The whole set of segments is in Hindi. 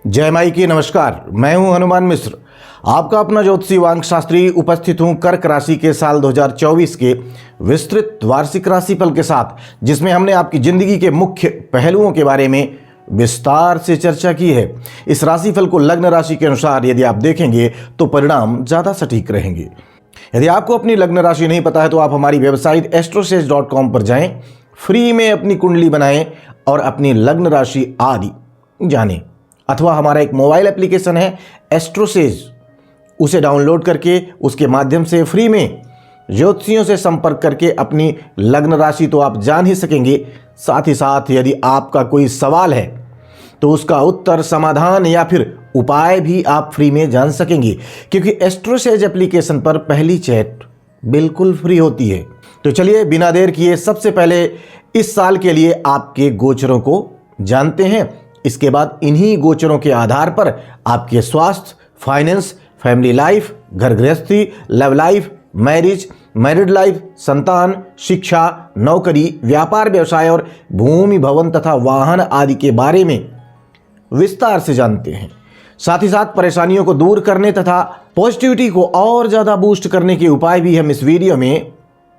जय माई की नमस्कार। मैं हूं हनुमान मिश्र, आपका अपना ज्योतिषी वांग शास्त्री उपस्थित हूं कर्क राशि के साल 2024 के विस्तृत वार्षिक राशिफल के साथ, जिसमें हमने आपकी जिंदगी के मुख्य पहलुओं के बारे में विस्तार से चर्चा की है। इस राशिफल को लग्न राशि के अनुसार यदि आप देखेंगे तो परिणाम ज़्यादा सटीक रहेंगे। यदि आपको अपनी लग्न राशि नहीं पता है तो आप हमारी वेबसाइट astrosage.com पर जाएं, फ्री में अपनी कुंडली बनाएं और अपनी लग्न राशि आदि जानें। अथवा हमारा एक मोबाइल एप्लीकेशन है एस्ट्रोसेज, उसे डाउनलोड करके उसके माध्यम से फ्री में ज्योतिषियों से संपर्क करके अपनी लग्न राशि तो आप जान ही सकेंगे, साथ ही साथ यदि आपका कोई सवाल है तो उसका उत्तर, समाधान या फिर उपाय भी आप फ्री में जान सकेंगे, क्योंकि एस्ट्रोसेज एप्लीकेशन पर पहली चैट बिल्कुल फ्री होती है। तो चलिए बिना देर किए सबसे पहले इस साल के लिए आपके गोचरों को जानते हैं। इसके बाद इन्हीं गोचरों के आधार पर आपके स्वास्थ्य, फाइनेंस, फैमिली लाइफ, घर गृहस्थी, love life, marriage, married life, संतान, शिक्षा, नौकरी, व्यापार व्यवसाय और भूमि भवन तथा वाहन आदि के बारे में विस्तार से जानते हैं। साथ ही साथ परेशानियों को दूर करने तथा पॉजिटिविटी को और ज़्यादा बूस्ट करने के उपाय भी हम इस वीडियो में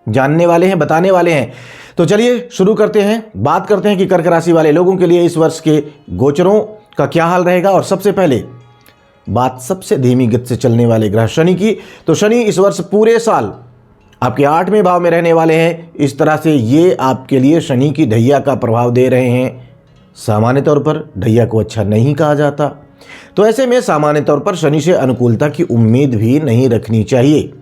जानने वाले हैं, बताने वाले हैं। तो चलिए शुरू करते हैं, बात करते हैं कि कर्क राशि वाले लोगों के लिए इस वर्ष के गोचरों का क्या हाल रहेगा। और सबसे पहले बात सबसे धीमी गति से चलने वाले ग्रह शनि की। तो शनि इस वर्ष पूरे साल आपके 8वें भाव में रहने वाले हैं। इस तरह से ये आपके लिए शनि की ढैया का प्रभाव दे रहे हैं। सामान्य तौर पर ढैया को अच्छा नहीं कहा जाता, तो ऐसे में सामान्य तौर पर शनि से अनुकूलता की उम्मीद भी नहीं रखनी चाहिए।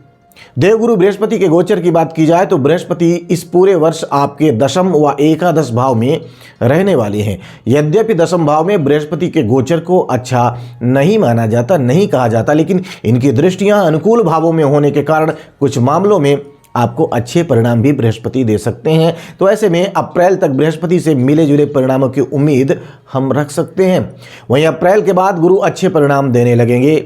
देवगुरु बृहस्पति के गोचर की बात की जाए तो बृहस्पति इस पूरे वर्ष आपके दशम व एकादश भाव में रहने वाले हैं। यद्यपि दशम भाव में बृहस्पति के गोचर को अच्छा नहीं माना जाता, नहीं कहा जाता, लेकिन इनकी दृष्टियां अनुकूल भावों में होने के कारण कुछ मामलों में आपको अच्छे परिणाम भी बृहस्पति दे सकते हैं। तो ऐसे में अप्रैल तक बृहस्पति से मिले जुले परिणामों की उम्मीद हम रख सकते हैं। वहीं अप्रैल के बाद गुरु अच्छे परिणाम देने लगेंगे।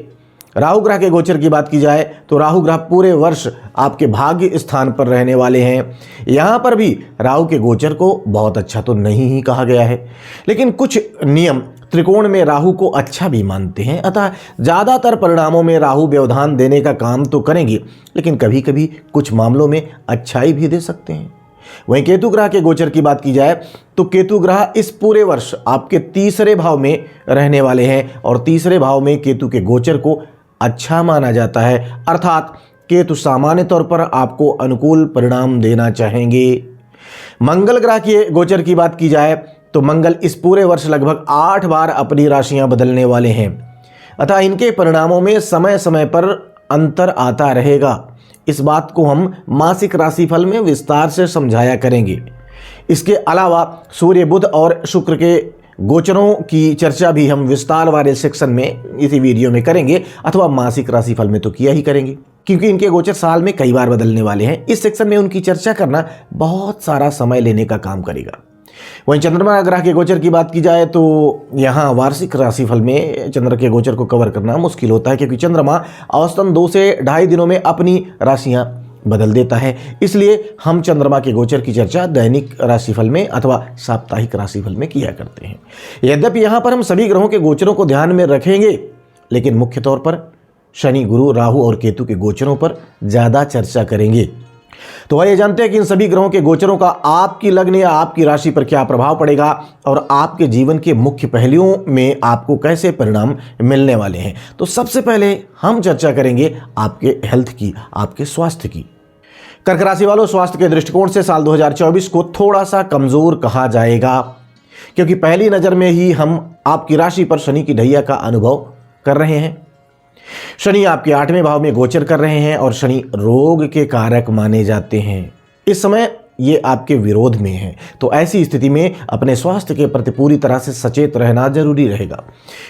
राहु ग्रह के गोचर की बात की जाए तो राहु ग्रह पूरे वर्ष आपके भाग्य स्थान पर रहने वाले हैं। यहाँ पर भी राहु के गोचर को बहुत अच्छा तो नहीं ही कहा गया है, लेकिन कुछ नियम त्रिकोण में राहु को अच्छा भी मानते हैं। अतः ज़्यादातर परिणामों में राहु व्यवधान देने का काम तो करेंगे, लेकिन कभी कभी कुछ मामलों में अच्छाई भी दे सकते हैं। वहीं केतु ग्रह के गोचर की बात की जाए तो केतु ग्रह इस पूरे वर्ष आपके 3रे भाव में रहने वाले हैं और 3रे भाव में केतु के गोचर को अच्छा माना जाता है, अर्थात केतु सामान्य तौर पर आपको अनुकूल परिणाम देना चाहेंगे। मंगल ग्रह के गोचर की बात की जाए तो मंगल इस पूरे वर्ष लगभग 8 बार अपनी राशियां बदलने वाले हैं, अतः इनके परिणामों में समय समय पर अंतर आता रहेगा। इस बात को हम मासिक राशिफल में विस्तार से समझाया करेंगे। इसके अलावा सूर्य, बुध और शुक्र के गोचरों की चर्चा भी हम विस्तार वाले सेक्शन में इसी वीडियो में करेंगे, अथवा मासिक राशिफल में तो किया ही करेंगे, क्योंकि इनके गोचर साल में कई बार बदलने वाले हैं। इस सेक्शन में उनकी चर्चा करना बहुत सारा समय लेने का काम करेगा। वहीं चंद्रमा ग्रह के गोचर की बात की जाए तो यहाँ वार्षिक राशिफल में चंद्र के गोचर को कवर करना मुश्किल होता है, क्योंकि चंद्रमा औसतन 2 से 2.5 दिनों में अपनी राशियाँ बदल देता है। इसलिए हम चंद्रमा के गोचर की चर्चा दैनिक राशिफल में अथवा साप्ताहिक राशिफल में किया करते हैं। यद्यपि यहाँ पर हम सभी ग्रहों के गोचरों को ध्यान में रखेंगे, लेकिन मुख्य तौर पर शनि, गुरु, राहु और केतु के गोचरों पर ज़्यादा चर्चा करेंगे। तो आइए जानते हैं कि इन सभी ग्रहों के गोचरों का आपकी लग्न या आपकी राशि पर क्या प्रभाव पड़ेगा और आपके जीवन के मुख्य पहलुओं में आपको कैसे परिणाम मिलने वाले हैं। तो सबसे पहले हम चर्चा करेंगे आपके हेल्थ की, आपके स्वास्थ्य की। कर्क राशि वालों, स्वास्थ्य के दृष्टिकोण से साल 2024 को थोड़ा सा कमजोर कहा जाएगा, क्योंकि पहली नज़र में ही हम आपकी राशि पर शनि की ढैया का अनुभव कर रहे हैं। शनि आपके 8वें भाव में गोचर कर रहे हैं और शनि रोग के कारक माने जाते हैं। इस समय ये आपके विरोध में है, तो ऐसी स्थिति में अपने स्वास्थ्य के प्रति पूरी तरह से सचेत रहना जरूरी रहेगा,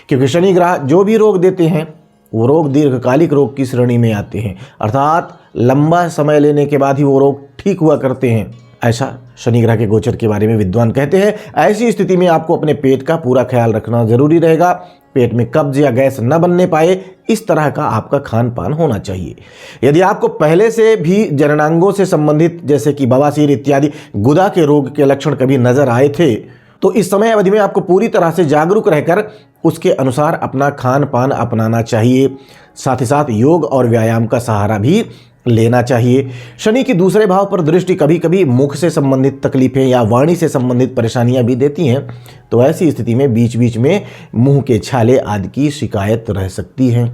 क्योंकि शनि ग्रह जो भी रोग देते हैं वो रोग दीर्घकालिक रोग की श्रेणी में आते हैं, अर्थात लंबा समय लेने के बाद ही वो रोग ठीक हुआ करते हैं। ऐसा शनि ग्रह के गोचर के बारे में विद्वान कहते हैं। ऐसी स्थिति में आपको अपने पेट का पूरा ख्याल रखना जरूरी रहेगा। पेट में कब्ज या गैस न बनने पाए, इस तरह का आपका खान पान होना चाहिए। यदि आपको पहले से भी जननांगों से संबंधित जैसे कि बवासीर इत्यादि गुदा के रोग के लक्षण कभी नजर आए थे तो इस समय अवधि में आपको पूरी तरह से जागरूक रहकर उसके अनुसार अपना खान पान अपनाना चाहिए। साथ ही साथ योग और व्यायाम का सहारा भी लेना चाहिए। शनि की दूसरे भाव पर दृष्टि कभी कभी मुख से संबंधित तकलीफें या वाणी से संबंधित परेशानियां भी देती हैं, तो ऐसी स्थिति में बीच बीच में मुंह के छाले आदि की शिकायत रह सकती है।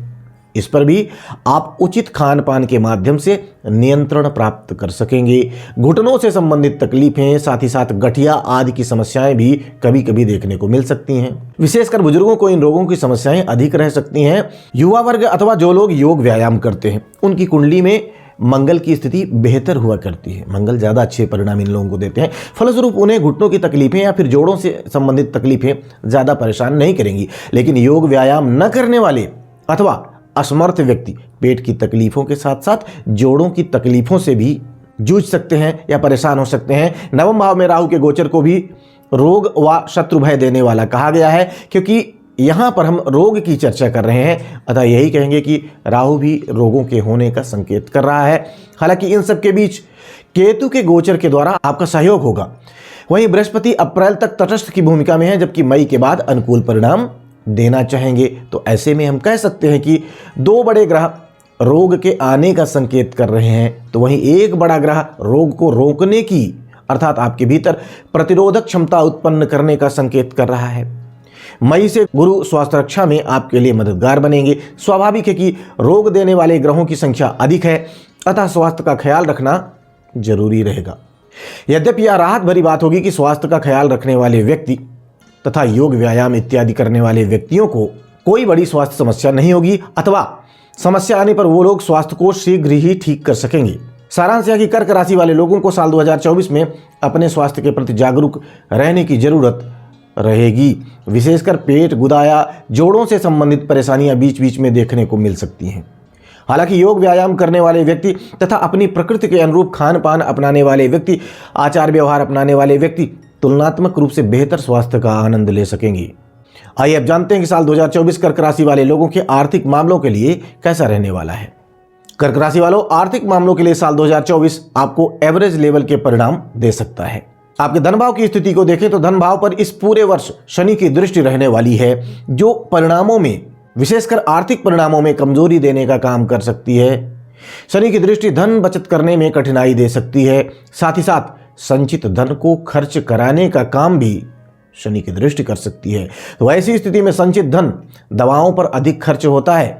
इस पर भी आप उचित खान पान के माध्यम से नियंत्रण प्राप्त कर सकेंगे। घुटनों से संबंधित तकलीफें, साथ ही साथ गठिया आदि की समस्याएं भी कभी कभी देखने को मिल सकती हैं। विशेषकर बुजुर्गों को इन रोगों की समस्याएं अधिक रह सकती हैं। युवा वर्ग अथवा जो लोग योग व्यायाम करते हैं उनकी कुंडली में मंगल की स्थिति बेहतर हुआ करती है। मंगल ज़्यादा अच्छे परिणाम इन लोगों को देते हैं। फलस्वरूप उन्हें घुटनों की तकलीफें या फिर जोड़ों से संबंधित तकलीफें ज़्यादा परेशान नहीं करेंगी। लेकिन योग व्यायाम न करने वाले अथवा असमर्थ व्यक्ति पेट की तकलीफों के साथ साथ जोड़ों की तकलीफों से भी जूझ सकते हैं या परेशान हो सकते हैं। नवम भाव में राहु के गोचर को भी रोग व शत्रु भय देने वाला कहा गया है, क्योंकि यहाँ पर हम रोग की चर्चा कर रहे हैं, अतः यही कहेंगे कि राहु भी रोगों के होने का संकेत कर रहा है। हालांकि इन सब के बीच केतु के गोचर के द्वारा आपका सहयोग होगा। वहीं बृहस्पति अप्रैल तक तटस्थ की भूमिका में है, जबकि मई के बाद अनुकूल परिणाम देना चाहेंगे। तो ऐसे में हम कह सकते हैं कि दो बड़े ग्रह रोग के आने का संकेत कर रहे हैं, तो वहीं एक बड़ा ग्रह रोग को रोकने की अर्थात आपके भीतर प्रतिरोधक क्षमता उत्पन्न करने का संकेत कर रहा है। मई से गुरु स्वास्थ्य रक्षा में आपके लिए मददगार बनेंगे। स्वाभाविक है कि रोग देने वाले ग्रहों की संख्या अधिक है, अतः स्वास्थ्य का ख्याल रखना जरूरी रहेगा। यद्यपि यह राहत भरी बात होगी कि स्वास्थ्य का ख्याल रखने वाले व्यक्ति तथा योग व्यायाम इत्यादि करने वाले व्यक्तियों को कोई बड़ी स्वास्थ्य समस्या नहीं होगी, अथवा समस्या आने पर वो लोग स्वास्थ्य को शीघ्र ही ठीक कर सकेंगे। सारांश यह कि कर्क राशि वाले लोगों को साल 2024 में अपने स्वास्थ्य के प्रति जागरूक रहने की जरूरत रहेगी। विशेषकर पेट, गुदाया, जोड़ों से संबंधित परेशानियां बीच बीच में देखने को मिल सकती हैं। हालांकि योग व्यायाम करने वाले व्यक्ति तथा अपनी प्रकृति के अनुरूप खान पान अपनाने वाले व्यक्ति, आचार व्यवहार अपनाने वाले व्यक्ति तुलनात्मक रूप से बेहतर स्वास्थ्य का आनंद ले सकेंगे। आइए अब जानते हैं कि साल 2024 कर्क राशि वाले लोगों के आर्थिक मामलों के लिए कैसा रहने वाला है। कर्क राशि वालों, आर्थिक मामलों के लिए साल 2024 आपको एवरेज लेवल के परिणाम दे सकता है। आपके धन भाव की स्थिति को देखें तो धन भाव पर इस पूरे वर्ष शनि की दृष्टि रहने वाली है, जो परिणामों में विशेषकर आर्थिक परिणामों में कमजोरी देने का काम कर सकती है। शनि की दृष्टि धन बचत करने में कठिनाई दे सकती है। साथ ही साथ संचित धन को खर्च कराने का काम भी शनि की दृष्टि कर सकती है। तो ऐसी स्थिति में संचित धन दवाओं पर अधिक खर्च होता है।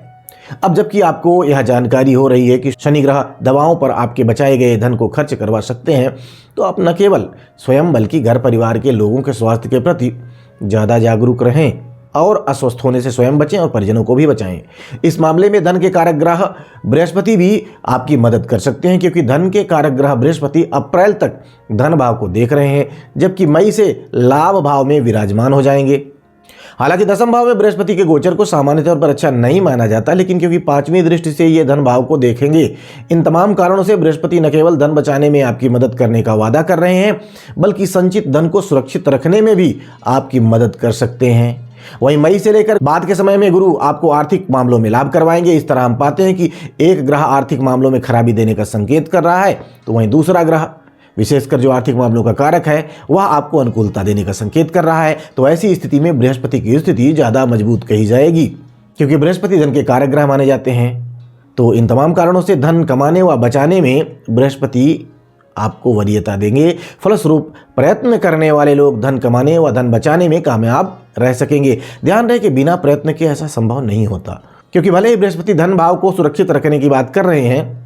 अब जबकि आपको यह जानकारी हो रही है कि शनि ग्रह दवाओं पर आपके बचाए गए धन को खर्च करवा सकते हैं, तो आप न केवल स्वयं बल्कि घर परिवार के लोगों के स्वास्थ्य के प्रति ज़्यादा जागरूक रहें और अस्वस्थ होने से स्वयं बचें और परिजनों को भी बचाएं। इस मामले में धन के कारक ग्रह बृहस्पति भी आपकी मदद कर सकते हैं, क्योंकि धन के कारक ग्रह बृहस्पति अप्रैल तक धन भाव को देख रहे हैं, जबकि मई से लाभ भाव में विराजमान हो जाएंगे। हालांकि दसम भाव में बृहस्पति के गोचर को सामान्य तौर पर अच्छा नहीं माना जाता, लेकिन क्योंकि पांचवी दृष्टि से ये धन भाव को देखेंगे, इन तमाम कारणों से बृहस्पति न केवल धन बचाने में आपकी मदद करने का वादा कर रहे हैं, बल्कि संचित धन को सुरक्षित रखने में भी आपकी मदद कर सकते हैं। वहीं मई से लेकर बाद के समय में गुरु आपको आर्थिक मामलों में लाभ करवाएंगे। इस तरह हम पाते हैं कि एक ग्रह आर्थिक मामलों में खराबी देने का संकेत कर रहा है, तो वहीं दूसरा ग्रह विशेषकर जो आर्थिक मामलों का कारक है वह आपको अनुकूलता देने का संकेत कर रहा है। तो ऐसी स्थिति में बृहस्पति की स्थिति ज़्यादा मजबूत कही जाएगी, क्योंकि बृहस्पति धन के कारक ग्रह माने जाते हैं। तो इन तमाम कारणों से धन कमाने व बचाने में बृहस्पति आपको वरीयता देंगे। फलस्वरूप प्रयत्न करने वाले लोग धन कमाने व धन बचाने में कामयाब रह सकेंगे। ध्यान रहे कि बिना प्रयत्न के ऐसा संभव नहीं होता, क्योंकि भले ही बृहस्पति धन भाव को सुरक्षित रखने की बात कर रहे हैं,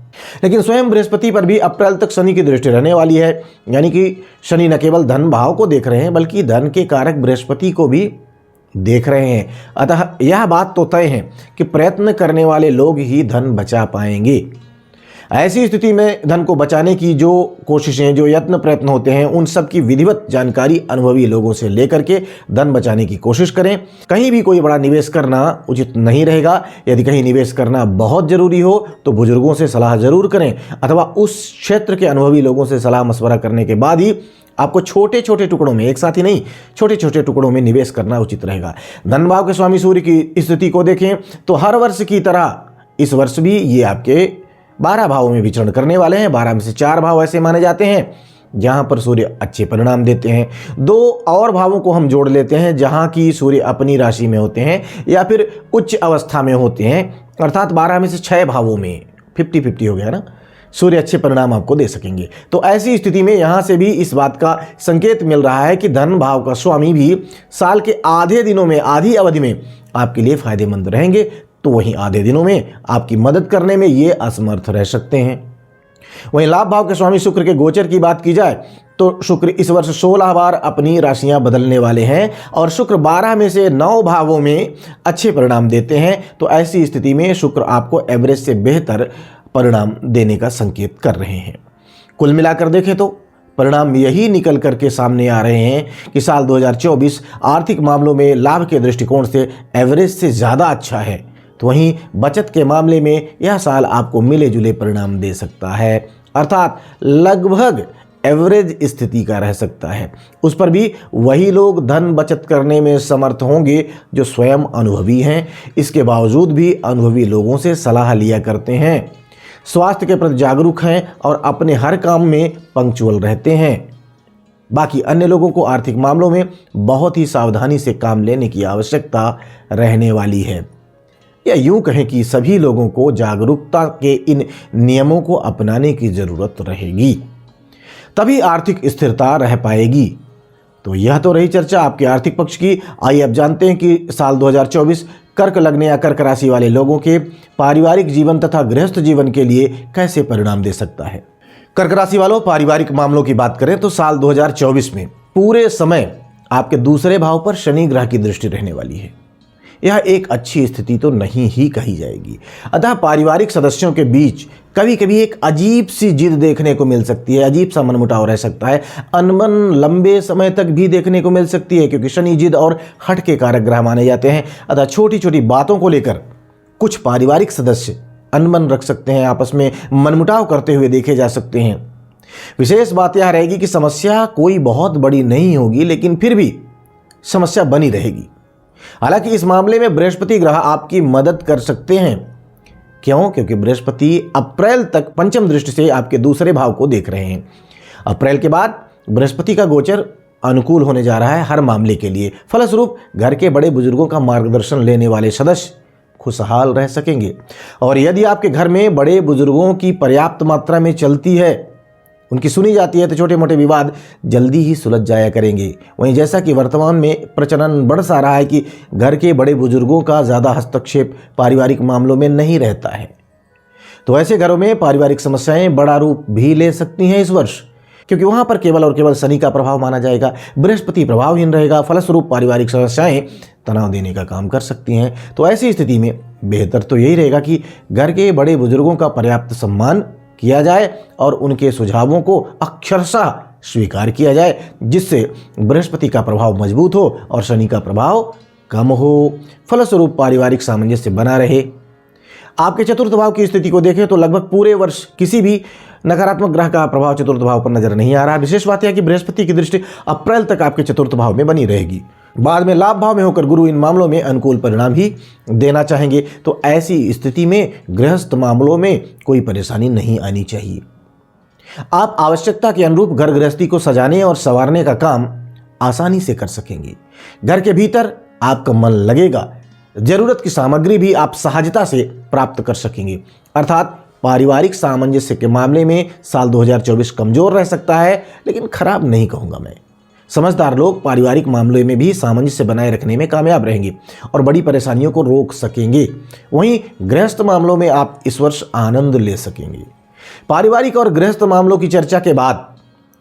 लेकिन स्वयं बृहस्पति पर भी अप्रैल तक शनि की दृष्टि रहने वाली है। यानी कि शनि न केवल धन भाव को देख रहे हैं, बल्कि धन के कारक बृहस्पति को भी देख रहे हैं। अतः यह बात तो तय है कि प्रयत्न करने वाले लोग ही धन बचा पाएंगे। ऐसी स्थिति में धन को बचाने की जो कोशिशें, जो यत्न प्रयत्न होते हैं, उन सब की विधिवत जानकारी अनुभवी लोगों से लेकर के धन बचाने की कोशिश करें। कहीं भी कोई बड़ा निवेश करना उचित नहीं रहेगा। यदि कहीं निवेश करना बहुत जरूरी हो तो बुजुर्गों से सलाह जरूर करें, अथवा उस क्षेत्र के अनुभवी लोगों से सलाह मशवरा करने के बाद ही आपको छोटे छोटे टुकड़ों में, एक साथ ही नहीं, छोटे छोटे टुकड़ों में निवेश करना उचित रहेगा। धन भाव के स्वामी सूर्य की स्थिति को देखें तो हर वर्ष की तरह इस वर्ष भी ये आपके 12 भावों में विचरण करने वाले हैं। 12 में से 4 भाव ऐसे माने जाते हैं जहां पर सूर्य अच्छे परिणाम देते हैं। 2 और भावों को हम जोड़ लेते हैं जहां की सूर्य अपनी राशि में होते हैं या फिर उच्च अवस्था में होते हैं, अर्थात 12 में से 6 भावों में 50-50 हो गया ना, सूर्य अच्छे परिणाम आपको दे सकेंगे। तो ऐसी स्थिति में यहां से भी इस बात का संकेत मिल रहा है कि धन भाव का स्वामी भी साल के आधे दिनों में, आधी अवधि में आपके लिए फायदेमंद रहेंगे, तो वहीं आधे दिनों में आपकी मदद करने में ये असमर्थ रह सकते हैं। वहीं लाभ भाव के स्वामी शुक्र के गोचर की बात की जाए तो शुक्र इस वर्ष 16 बार अपनी राशियां बदलने वाले हैं और शुक्र 12 में से 9 भावों में अच्छे परिणाम देते हैं। तो ऐसी स्थिति में शुक्र आपको एवरेज से बेहतर परिणाम देने का संकेत कर रहे हैं। कुल मिलाकर देखें तो परिणाम यही निकल करके सामने आ रहे हैं कि साल 2024 आर्थिक मामलों में लाभ के दृष्टिकोण से एवरेज से ज़्यादा अच्छा है। तो वहीं बचत के मामले में यह साल आपको मिले जुले परिणाम दे सकता है, अर्थात लगभग एवरेज स्थिति का रह सकता है। उस पर भी वही लोग धन बचत करने में समर्थ होंगे जो स्वयं अनुभवी हैं। इसके बावजूद भी अनुभवी लोगों से सलाह लिया करते हैं, स्वास्थ्य के प्रति जागरूक हैं और अपने हर काम में पंक्चुअल रहते हैं। बाकी अन्य लोगों को आर्थिक मामलों में बहुत ही सावधानी से काम लेने की आवश्यकता रहने वाली है, या यूं कहें कि सभी लोगों को जागरूकता के इन नियमों को अपनाने की जरूरत रहेगी, तभी आर्थिक स्थिरता रह पाएगी। तो यह तो रही चर्चा आपके आर्थिक पक्ष की। आइए अब जानते हैं कि साल 2024 कर्क लग्न या कर्क राशि वाले लोगों के पारिवारिक जीवन तथा गृहस्थ जीवन के लिए कैसे परिणाम दे सकता है। कर्क राशि वालों, पारिवारिक मामलों की बात करें तो साल 2024 में पूरे समय आपके दूसरे भाव पर शनि ग्रह की दृष्टि रहने वाली है। यह एक अच्छी स्थिति तो नहीं ही कही जाएगी। अतः पारिवारिक सदस्यों के बीच कभी कभी एक अजीब सी जिद देखने को मिल सकती है, अजीब सा मनमुटाव रह सकता है, अनबन लंबे समय तक भी देखने को मिल सकती है, क्योंकि शनि जिद और हठ के कारक ग्रह माने जाते हैं। अतः छोटी छोटी बातों को लेकर कुछ पारिवारिक सदस्य अनबन रख सकते हैं, आपस में मनमुटाव करते हुए देखे जा सकते हैं। विशेष बात यह रहेगी कि समस्या कोई बहुत बड़ी नहीं होगी, लेकिन फिर भी समस्या बनी रहेगी। हालांकि इस मामले में बृहस्पति ग्रह आपकी मदद कर सकते हैं। क्यों? क्योंकि बृहस्पति अप्रैल तक पंचम दृष्टि से आपके दूसरे भाव को देख रहे हैं। अप्रैल के बाद बृहस्पति का गोचर अनुकूल होने जा रहा है हर मामले के लिए। फलस्वरूप घर के बड़े बुजुर्गों का मार्गदर्शन लेने वाले सदस्य खुशहाल रह सकेंगे। और यदि आपके घर में बड़े बुजुर्गों की पर्याप्त मात्रा में चलती है, उनकी सुनी जाती है, तो छोटे मोटे विवाद जल्दी ही सुलझ जाया करेंगे। वहीं जैसा कि वर्तमान में प्रचलन बढ़ सा रहा है कि घर के बड़े बुजुर्गों का ज़्यादा हस्तक्षेप पारिवारिक मामलों में नहीं रहता है, तो ऐसे घरों में पारिवारिक समस्याएं बड़ा रूप भी ले सकती हैं इस वर्ष, क्योंकि वहां पर केवल और केवल शनि का प्रभाव माना जाएगा, बृहस्पति प्रभावहीन रहेगा। फलस्वरूप पारिवारिक समस्याएं तनाव देने का काम कर सकती हैं। तो ऐसी स्थिति में बेहतर तो यही रहेगा कि घर के बड़े बुजुर्गों का पर्याप्त सम्मान किया जाए और उनके सुझावों को अक्षरशः स्वीकार किया जाए, जिससे बृहस्पति का प्रभाव मजबूत हो और शनि का प्रभाव कम हो। फलस्वरूप पारिवारिक सामंजस्य बना रहे। आपके चतुर्थ भाव की स्थिति को देखें तो लगभग पूरे वर्ष किसी भी नकारात्मक ग्रह का प्रभाव चतुर्थ भाव पर नजर नहीं आ रहा। विशेष बात यह है कि बृहस्पति की दृष्टि अप्रैल तक आपके चतुर्थ भाव में बनी रहेगी। बाद में लाभ भाव में होकर गुरु इन मामलों में अनुकूल परिणाम ही देना चाहेंगे। तो ऐसी स्थिति में गृहस्थ मामलों में कोई परेशानी नहीं आनी चाहिए। आप आवश्यकता के अनुरूप घर गृहस्थी को सजाने और संवारने का काम आसानी से कर सकेंगे। घर के भीतर आपका मन लगेगा, जरूरत की सामग्री भी आप सहजता से प्राप्त कर सकेंगे। अर्थात पारिवारिक सामंजस्य के मामले में साल 2024 कमजोर रह सकता है, लेकिन खराब नहीं कहूंगा मैं। समझदार लोग पारिवारिक मामले में भी सामंजस्य बनाए रखने में कामयाब रहेंगे और बड़ी परेशानियों को रोक सकेंगे। वहीं गृहस्थ मामलों में आप इस वर्ष आनंद ले सकेंगे। पारिवारिक और गृहस्थ मामलों की चर्चा के बाद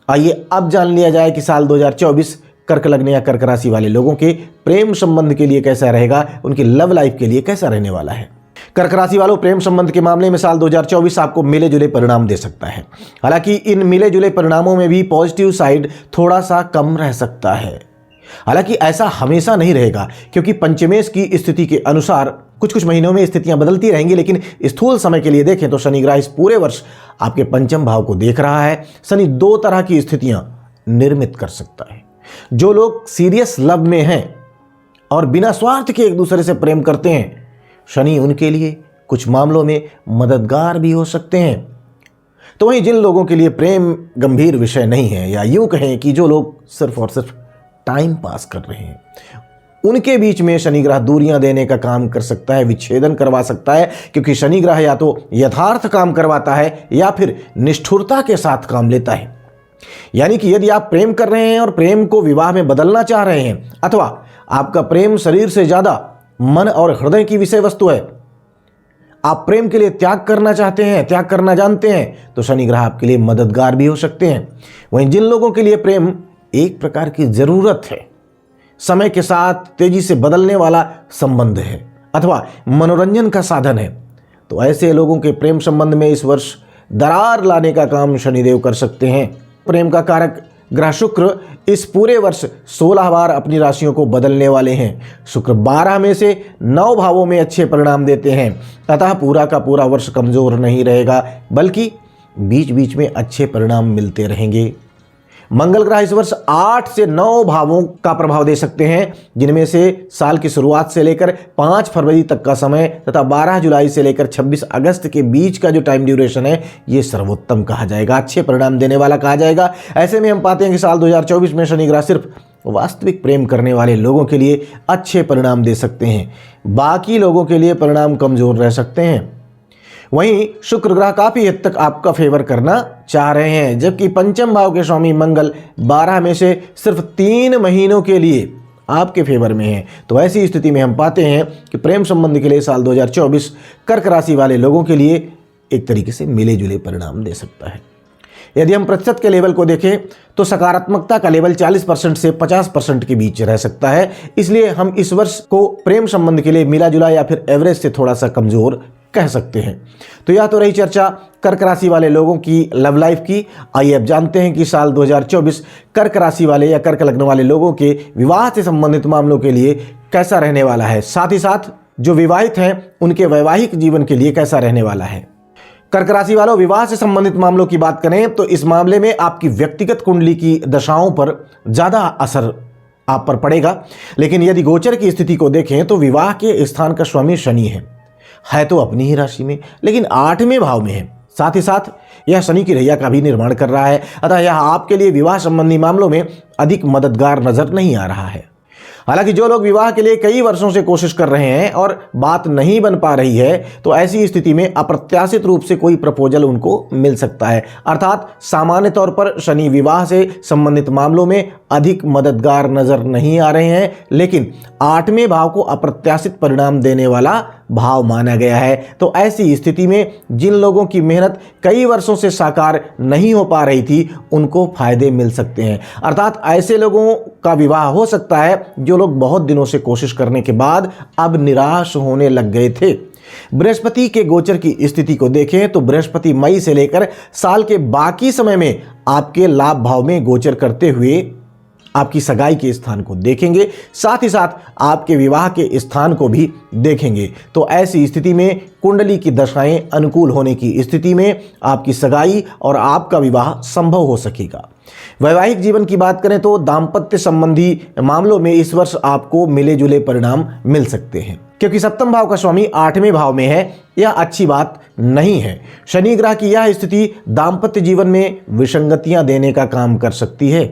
आइए अब जान लिया जाए कि साल 2024 कर्क लग्न या कर्क राशि वाले लोगों के प्रेम संबंध के लिए कैसा रहेगा, उनकी लव लाइफ के लिए कैसा रहने वाला है। कर्क राशि वालों, प्रेम संबंध के मामले में साल 2024 आपको मिले जुले परिणाम दे सकता है। हालांकि इन मिले जुले परिणामों में भी पॉजिटिव साइड थोड़ा सा कम रह सकता है। हालांकि ऐसा हमेशा नहीं रहेगा, क्योंकि पंचमेश की स्थिति के अनुसार कुछ कुछ महीनों में स्थितियां बदलती रहेंगी। लेकिन स्थूल समय के लिए देखें तो शनि ग्रह इस पूरे वर्ष आपके पंचम भाव को देख रहा है। शनि 2 तरह की स्थितियां निर्मित कर सकता है। जो लोग सीरियस लव में हैं और बिना स्वार्थ के एक दूसरे से प्रेम करते हैं, शनि उनके लिए कुछ मामलों में मददगार भी हो सकते हैं। तो वहीं जिन लोगों के लिए प्रेम गंभीर विषय नहीं है, या यूं कहें कि जो लोग सिर्फ और सिर्फ टाइम पास कर रहे हैं, उनके बीच में शनि ग्रह दूरियां देने का काम कर सकता है, विच्छेदन करवा सकता है। क्योंकि शनि ग्रह या तो यथार्थ काम करवाता है या फिर निष्ठुरता के साथ काम लेता है। यानी कि यदि आप प्रेम कर रहे हैं और प्रेम को विवाह में बदलना चाह रहे हैं, अथवा आपका प्रेम शरीर से ज्यादा मन और हृदय की विषय वस्तु है, आप प्रेम के लिए त्याग करना चाहते हैं, त्याग करना जानते हैं, तो शनि ग्रह आपके लिए मददगार भी हो सकते हैं। वहीं जिन लोगों के लिए प्रेम एक प्रकार की जरूरत है, समय के साथ तेजी से बदलने वाला संबंध है, अथवा मनोरंजन का साधन है, तो ऐसे लोगों के प्रेम संबंध में इस वर्ष दरार लाने का काम शनिदेव कर सकते हैं। प्रेम का कारक ग्रह शुक्र इस पूरे वर्ष 16 बार अपनी राशियों को बदलने वाले हैं। शुक्र 12 में से 9 भावों में अच्छे परिणाम देते हैं, अतः पूरा का पूरा वर्ष कमजोर नहीं रहेगा, बल्कि बीच बीच में अच्छे परिणाम मिलते रहेंगे। मंगल ग्रह इस वर्ष 8 से 9 भावों का प्रभाव दे सकते हैं, जिनमें से साल की शुरुआत से लेकर 5 फरवरी तक का समय तथा 12 जुलाई से लेकर 26 अगस्त के बीच का जो टाइम ड्यूरेशन है, ये सर्वोत्तम कहा जाएगा, अच्छे परिणाम देने वाला कहा जाएगा। ऐसे में हम पाते हैं कि साल 2024 में शनि ग्रह सिर्फ वास्तविक प्रेम करने वाले लोगों के लिए अच्छे परिणाम दे सकते हैं, बाकी लोगों के लिए परिणाम कमजोर रह सकते हैं। वहीं शुक्र ग्रह काफी हद तक आपका फेवर करना चाह रहे हैं, जबकि पंचम भाव के स्वामी मंगल 12 में से सिर्फ 3 महीनों के लिए आपके फेवर में है। तो ऐसी स्थिति में हम पाते हैं कि प्रेम संबंध के लिए साल 2024 कर्क राशि वाले लोगों के लिए एक तरीके से मिले जुले परिणाम दे सकता है। यदि हम प्रतिशत के लेवल को देखें तो सकारात्मकता का लेवल 40% से 50% के बीच रह सकता है। इसलिए हम इस वर्ष को प्रेम संबंध के लिए मिला जुला या फिर एवरेज से थोड़ा सा कमजोर कह सकते हैं। तो यह तो रही चर्चा कर्क राशि वाले लोगों की लव लाइफ की। आइए अब जानते हैं कि साल 2024 कर्क राशि वाले या कर्क लग्न वाले लोगों के विवाह से संबंधित मामलों के लिए कैसा रहने वाला है, साथ ही साथ जो विवाहित हैं उनके वैवाहिक जीवन के लिए कैसा रहने वाला है। कर्क राशि वालों, विवाह से संबंधित मामलों की बात करें तो इस मामले में आपकी व्यक्तिगत कुंडली की दशाओं पर ज्यादा असर आप पर पड़ेगा, लेकिन यदि गोचर की स्थिति को देखें तो विवाह के स्थान का स्वामी शनि है तो अपनी ही राशि में, लेकिन 8वें भाव में है। साथ ही साथ यह शनि की रैया का भी निर्माण कर रहा है, अतः यह आपके लिए विवाह संबंधी मामलों में अधिक मददगार नजर नहीं आ रहा है। हालांकि जो लोग विवाह के लिए कई वर्षों से कोशिश कर रहे हैं और बात नहीं बन पा रही है, तो ऐसी स्थिति में अप्रत्याशित रूप से कोई प्रपोजल उनको मिल सकता है। अर्थात सामान्य तौर पर शनि विवाह से संबंधित मामलों में अधिक मददगार नजर नहीं आ रहे हैं, लेकिन 8वें भाव को अप्रत्याशित परिणाम देने वाला भाव माना गया है। तो ऐसी स्थिति में जिन लोगों की मेहनत कई वर्षों से साकार नहीं हो पा रही थी, उनको फायदे मिल सकते हैं। अर्थात ऐसे लोगों का विवाह हो सकता है जो लोग बहुत दिनों से कोशिश करने के बाद अब निराश होने लग गए थे। बृहस्पति के गोचर की स्थिति को देखें तो बृहस्पति मई से लेकर साल के बाकी समय में आपके लाभ भाव में गोचर करते हुए आपकी सगाई के स्थान को देखेंगे, साथ ही साथ आपके विवाह के स्थान को भी देखेंगे। तो ऐसी स्थिति में कुंडली की दशाएं अनुकूल होने की स्थिति में आपकी सगाई और आपका विवाह संभव हो सकेगा। वैवाहिक जीवन की बात करें तो दाम्पत्य संबंधी मामलों में इस वर्ष आपको मिले जुले परिणाम मिल सकते हैं, क्योंकि सप्तम भाव का स्वामी 8वें भाव में है। यह अच्छी बात नहीं है। शनि ग्रह की यह स्थिति दाम्पत्य जीवन में विसंगतियां देने का काम कर सकती है।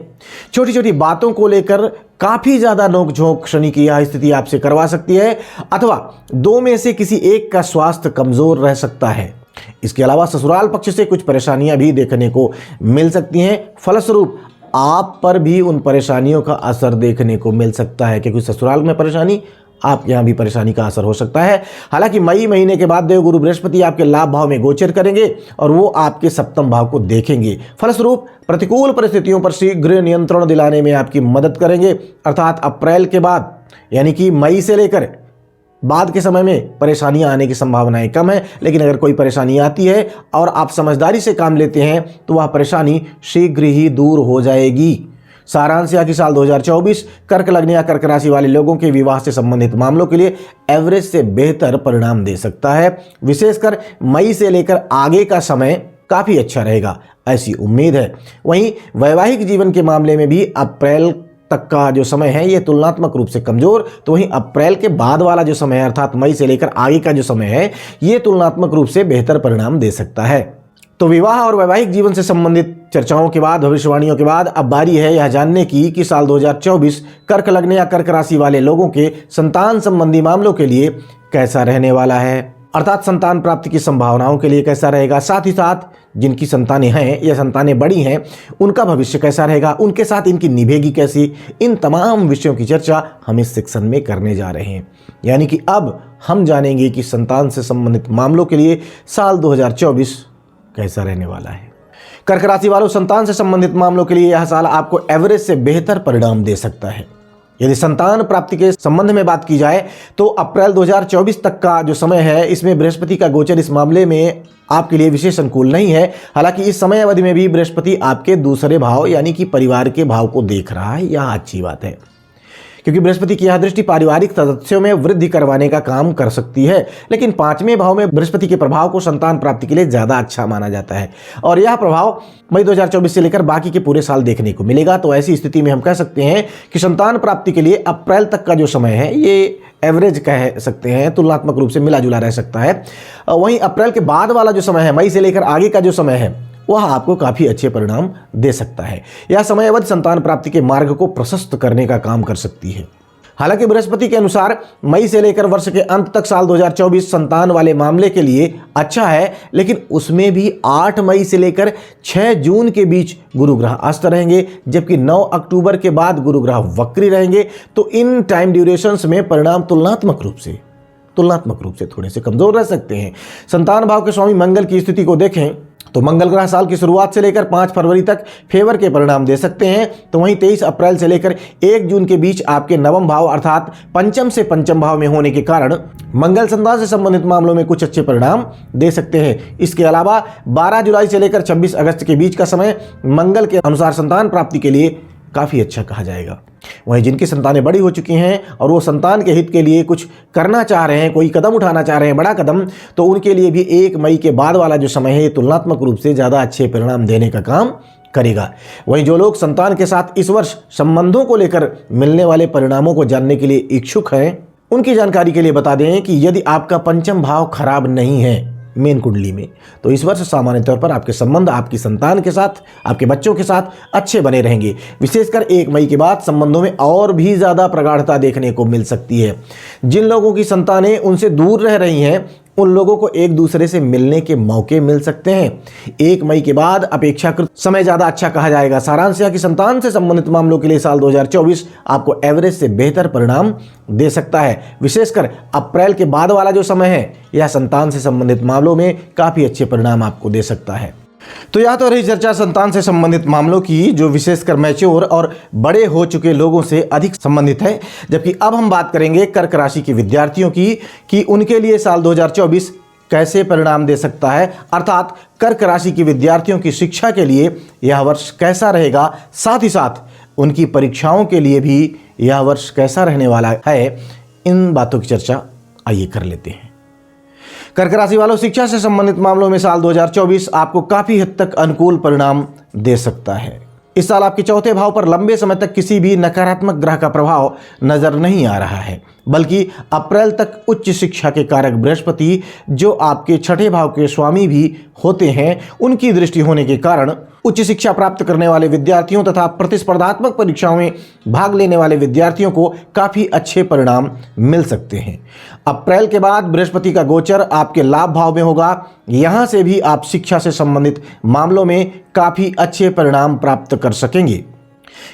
छोटी छोटी बातों को लेकर काफी ज्यादा नोकझोंक शनि की यह स्थिति आपसे करवा सकती है, अथवा 2 में से किसी एक का स्वास्थ्य कमजोर रह सकता है। इसके अलावा ससुराल पक्ष से कुछ परेशानियां भी देखने को मिल सकती हैं। फलस्वरूप आप पर भी उन परेशानियों का असर देखने को मिल सकता है, क्योंकि ससुराल में परेशानी, आपके यहाँ भी परेशानी का असर हो सकता है। हालांकि मई महीने के बाद देवगुरु बृहस्पति आपके लाभ भाव में गोचर करेंगे और वो आपके सप्तम भाव को देखेंगे। फलस्वरूप प्रतिकूल परिस्थितियों पर शीघ्र नियंत्रण दिलाने में आपकी मदद करेंगे। अर्थात अप्रैल के बाद, यानी कि मई से लेकर बाद के समय में परेशानियां आने की संभावनाएं कम है, लेकिन अगर कोई परेशानी आती है और आप समझदारी से काम लेते हैं तो वह परेशानी शीघ्र ही दूर हो जाएगी। सारांश यह कि साल 2024 कर्क लग्न या कर्क राशि वाले लोगों के विवाह से संबंधित मामलों के लिए एवरेज से बेहतर परिणाम दे सकता है। विशेषकर मई से लेकर आगे का समय काफी अच्छा रहेगा, ऐसी उम्मीद है। वहीं वैवाहिक जीवन के मामले में भी अप्रैल तक का जो समय है ये तुलनात्मक रूप से कमजोर, तो वहीं अप्रैल के बाद वाला जो समय है अर्थात मई से लेकर आगे का जो समय है ये तुलनात्मक रूप से बेहतर परिणाम दे सकता है। तो विवाह और वैवाहिक जीवन से संबंधित चर्चाओं के बाद, भविष्यवाणियों के बाद अब बारी है यह जानने की कि साल 2024 कर्क लग्न या कर्क राशि वाले लोगों के संतान संबंधी मामलों के लिए कैसा रहने वाला है, अर्थात संतान प्राप्ति की संभावनाओं के लिए कैसा रहेगा। साथ ही साथ जिनकी संतानें हैं या संतानें बड़ी हैं उनका भविष्य कैसा रहेगा, उनके साथ इनकी निभेगी कैसी, इन तमाम विषयों की चर्चा हम इस सेक्शन में करने जा रहे हैं। यानी कि अब हम जानेंगे कि संतान से संबंधित मामलों के लिए साल 2024 कैसा रहने वाला है। कर्क राशि वालों, संतान से संबंधित मामलों के लिए यह साल आपको एवरेज से बेहतर परिणाम दे सकता है। यदि संतान प्राप्ति के संबंध में बात की जाए तो अप्रैल 2024 तक का जो समय है इसमें बृहस्पति का गोचर इस मामले में आपके लिए विशेष अनुकूल नहीं है। हालांकि इस समय अवधि में भी बृहस्पति आपके दूसरे भाव यानी कि परिवार के भाव को देख रहा है, यह अच्छी बात है, क्योंकि बृहस्पति की यह दृष्टि पारिवारिक सदस्यों में वृद्धि करवाने का काम कर सकती है। लेकिन 5वें भाव में बृहस्पति के प्रभाव को संतान प्राप्ति के लिए ज्यादा अच्छा माना जाता है और यह प्रभाव मई 2024 से लेकर बाकी के पूरे साल देखने को मिलेगा। तो ऐसी स्थिति में हम कह सकते हैं कि संतान प्राप्ति के लिए अप्रैल तक का जो समय है ये एवरेज कह सकते हैं, तुलनात्मक रूप से मिला जुला रह सकता है। वहीं अप्रैल के बाद वाला जो समय है, मई से लेकर आगे का जो समय है, वह आपको काफी अच्छे परिणाम दे सकता है। यह समय अवधि संतान प्राप्ति के मार्ग को प्रशस्त करने का काम कर सकती है। हालांकि बृहस्पति के अनुसार मई से लेकर वर्ष के अंत तक साल 2024 संतान वाले मामले के लिए अच्छा है, लेकिन उसमें भी 8 मई से लेकर 6 जून के बीच गुरु ग्रह अस्त रहेंगे, जबकि 9 अक्टूबर के बाद गुरु ग्रह वक्री रहेंगे। तो इन टाइम ड्यूरेशंस में परिणाम तुलनात्मक रूप से थोड़े से कमजोर रह सकते हैं। संतान भाव के स्वामी मंगल की स्थिति को देखें तो मंगल ग्रह साल की शुरुआत से लेकर 5 फरवरी तक फेवर के परिणाम दे सकते हैं। तो वहीं 23 अप्रैल से लेकर 1 जून के बीच आपके नवम भाव अर्थात पंचम से पंचम भाव में होने के कारण मंगल संतान से संबंधित मामलों में कुछ अच्छे परिणाम दे सकते हैं। इसके अलावा 12 जुलाई से लेकर 26 अगस्त के बीच का समय मंगल के अनुसार संतान प्राप्ति के लिए काफ़ी अच्छा कहा जाएगा। वहीं जिनकी संतानें बड़ी हो चुकी हैं और वो संतान के हित के लिए कुछ करना चाह रहे हैं, कोई कदम उठाना चाह रहे हैं, बड़ा कदम, तो उनके लिए भी 1 मई के बाद वाला जो समय है ये तुलनात्मक रूप से ज़्यादा अच्छे परिणाम देने का काम करेगा। वहीं जो लोग संतान के साथ इस वर्ष संबंधों को लेकर मिलने वाले परिणामों को जानने के लिए इच्छुक हैं, उनकी जानकारी के लिए बता दें कि यदि आपका पंचम भाव खराब नहीं है मेन कुंडली में, तो इस वर्ष सामान्य तौर पर आपके संबंध आपकी संतान के साथ, आपके बच्चों के साथ अच्छे बने रहेंगे। विशेषकर 1 मई के बाद संबंधों में और भी ज़्यादा प्रगाढ़ता देखने को मिल सकती है। जिन लोगों की संतानें उनसे दूर रह रही हैं उन लोगों को एक दूसरे से मिलने के मौके मिल सकते हैं। 1 मई के बाद अपेक्षाकृत समय ज़्यादा अच्छा कहा जाएगा। सारांश यह कि संतान से संबंधित मामलों के लिए साल 2024 आपको एवरेज से बेहतर परिणाम दे सकता है। विशेषकर अप्रैल के बाद वाला जो समय है यह संतान से संबंधित मामलों में काफ़ी अच्छे परिणाम आपको दे सकता है। तो यह तो रही चर्चा संतान से संबंधित मामलों की, जो विशेषकर मैच्योर और बड़े हो चुके लोगों से अधिक संबंधित है। जबकि अब हम बात करेंगे कर्क राशि के विद्यार्थियों की कि उनके लिए साल 2024 कैसे परिणाम दे सकता है, अर्थात कर्क राशि के विद्यार्थियों की शिक्षा के लिए यह वर्ष कैसा रहेगा, साथ ही साथ उनकी परीक्षाओं के लिए भी यह वर्ष कैसा रहने वाला है। इन बातों की चर्चा आइए कर लेते हैं। कर्क राशि वालों, शिक्षा से संबंधित मामलों में साल 2024 आपको काफी हद तक अनुकूल परिणाम दे सकता है। इस साल आपके चौथे भाव पर लंबे समय तक किसी भी नकारात्मक ग्रह का प्रभाव नजर नहीं आ रहा है, बल्कि अप्रैल तक उच्च शिक्षा के कारक बृहस्पति, जो आपके छठे भाव के स्वामी भी होते हैं, उनकी दृष्टि होने के कारण उच्च शिक्षा प्राप्त करने वाले विद्यार्थियों तथा प्रतिस्पर्धात्मक परीक्षाओं में भाग लेने वाले विद्यार्थियों को काफ़ी अच्छे परिणाम मिल सकते हैं। अप्रैल के बाद बृहस्पति का गोचर आपके लाभ भाव में होगा। यहाँ से भी आप शिक्षा से संबंधित मामलों में काफ़ी अच्छे परिणाम प्राप्त कर सकेंगे,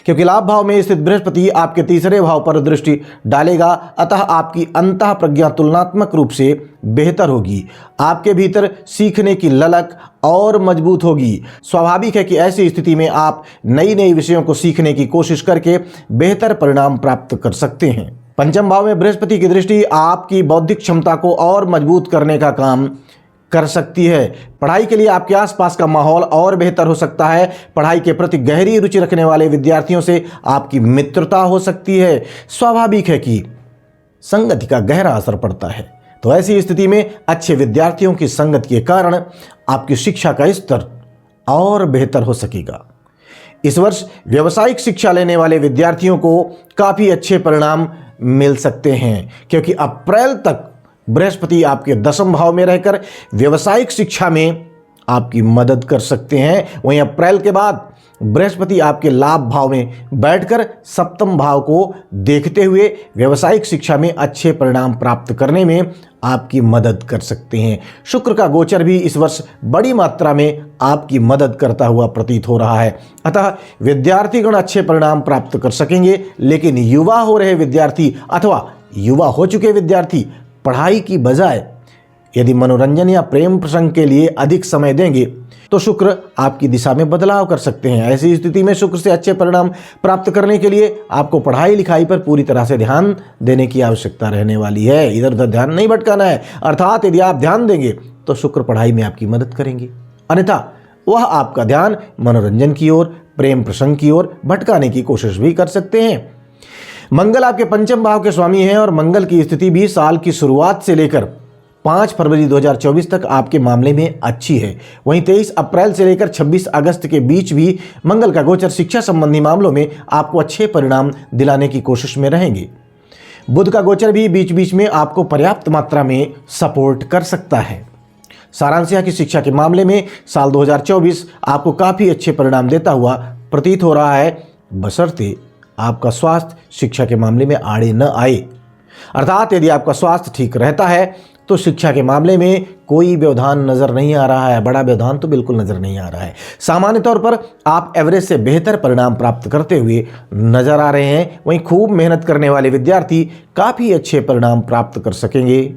क्योंकि लाभ भाव में स्थित बृहस्पति आपके तीसरे भाव पर दृष्टि डालेगा। अतः आपकी अंतः प्रज्ञा तुलनात्मक रूप से बेहतर होगी। आपके भीतर सीखने की ललक और मजबूत होगी। स्वाभाविक है कि ऐसी स्थिति में आप नई नई विषयों को सीखने की कोशिश करके बेहतर परिणाम प्राप्त कर सकते हैं। पंचम भाव में बृहस्पति की दृष्टि आपकी बौद्धिक क्षमता को और मजबूत करने का काम कर सकती है। पढ़ाई के लिए आपके आसपास का माहौल और बेहतर हो सकता है। पढ़ाई के प्रति गहरी रुचि रखने वाले विद्यार्थियों से आपकी मित्रता हो सकती है। स्वाभाविक है कि संगति का गहरा असर पड़ता है। तो ऐसी स्थिति में अच्छे विद्यार्थियों की संगत के कारण आपकी शिक्षा का स्तर और बेहतर हो सकेगा। इस वर्ष व्यावसायिक शिक्षा लेने वाले विद्यार्थियों को काफ़ी अच्छे परिणाम मिल सकते हैं, क्योंकि अप्रैल तक बृहस्पति आपके 10वें भाव में रहकर व्यावसायिक शिक्षा में आपकी मदद कर सकते हैं। वहीं अप्रैल के बाद बृहस्पति आपके लाभ भाव में बैठकर सप्तम भाव को देखते हुए व्यावसायिक शिक्षा में अच्छे परिणाम प्राप्त करने में आपकी मदद कर सकते हैं। शुक्र का गोचर भी इस वर्ष बड़ी मात्रा में आपकी मदद करता हुआ प्रतीत हो रहा है। अतः विद्यार्थीगण अच्छे परिणाम प्राप्त कर सकेंगे, लेकिन युवा हो रहे विद्यार्थी अथवा युवा हो चुके विद्यार्थी पढ़ाई की बजाय यदि मनोरंजन या प्रेम प्रसंग के लिए अधिक समय देंगे तो शुक्र आपकी दिशा में बदलाव कर सकते हैं। ऐसी स्थिति में शुक्र से अच्छे परिणाम प्राप्त करने के लिए आपको पढ़ाई लिखाई पर पूरी तरह से ध्यान देने की आवश्यकता रहने वाली है। इधर उधर ध्यान नहीं भटकाना है। अर्थात यदि आप ध्यान देंगे तो शुक्र पढ़ाई में आपकी मदद करेंगे, अन्यथा वह आपका ध्यान मनोरंजन की ओर, प्रेम प्रसंग की ओर भटकाने की कोशिश भी कर सकते हैं। मंगल आपके पंचम भाव के स्वामी हैं और मंगल की स्थिति भी साल की शुरुआत से लेकर 5 फरवरी 2024 तक आपके मामले में अच्छी है। वहीं 23 अप्रैल से लेकर 26 अगस्त के बीच भी मंगल का गोचर शिक्षा संबंधी मामलों में आपको अच्छे परिणाम दिलाने की कोशिश में रहेंगे। बुध का गोचर भी बीच बीच में आपको पर्याप्त मात्रा में सपोर्ट कर सकता है। सारांश यह कि शिक्षा के मामले में साल 2024 आपको काफ़ी अच्छे परिणाम देता हुआ प्रतीत हो रहा है, बशर्ते आपका स्वास्थ्य शिक्षा के मामले में आड़े न आए। अर्थात यदि आपका स्वास्थ्य ठीक रहता है तो शिक्षा के मामले में कोई व्यवधान नज़र नहीं आ रहा है। बड़ा व्यवधान तो बिल्कुल नज़र नहीं आ रहा है। सामान्य तौर पर आप एवरेज से बेहतर परिणाम प्राप्त करते हुए नजर आ रहे हैं। वहीं खूब मेहनत करने वाले विद्यार्थी काफ़ी अच्छे परिणाम प्राप्त कर सकेंगे।